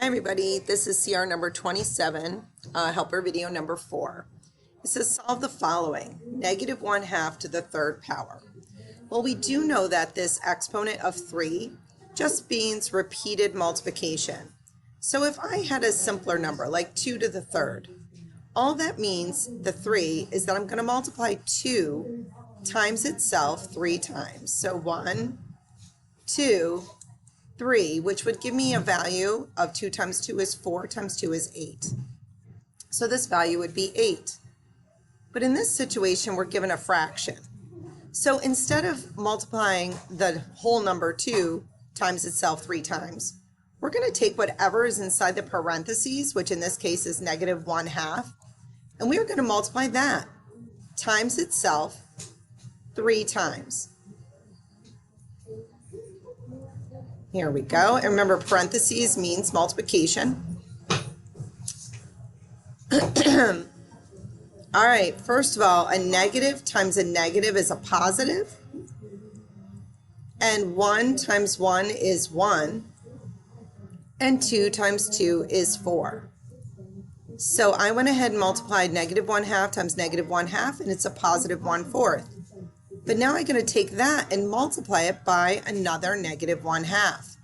Hi everybody, this is CR number 27, helper video number 4. It says solve the following, -1/2 to the third power. Well, we do know that this exponent of 3 just means repeated multiplication. So if I had a simpler number, like 2 to the third, all that means, the 3, is that I'm going to multiply 2 times itself 3 times. So 1, 2, 3, which would give me a value of 2 times 2 is 4 times 2 is 8. So this value would be 8. But in this situation, we're given a fraction. So instead of multiplying the whole number 2 times itself 3 times, we're going to take whatever is inside the parentheses, which in this case is -1/2, and we're going to multiply that times itself 3 times. Here we go. And remember, parentheses means multiplication. All right, first of all, a negative times a negative is a positive. And 1 times 1 is 1. And 2 times 2 is 4. So I went ahead and multiplied -1/2 times -1/2, and it's a positive 1/4. But now I'm going to take that and multiply it by another -1/2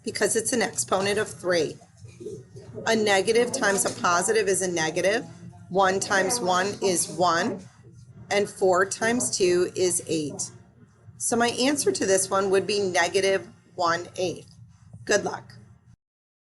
because it's an exponent of 3. A negative times a positive is a negative. 1 times 1 is 1. And 4 times 2 is 8. So my answer to this one would be -1/8. Good luck.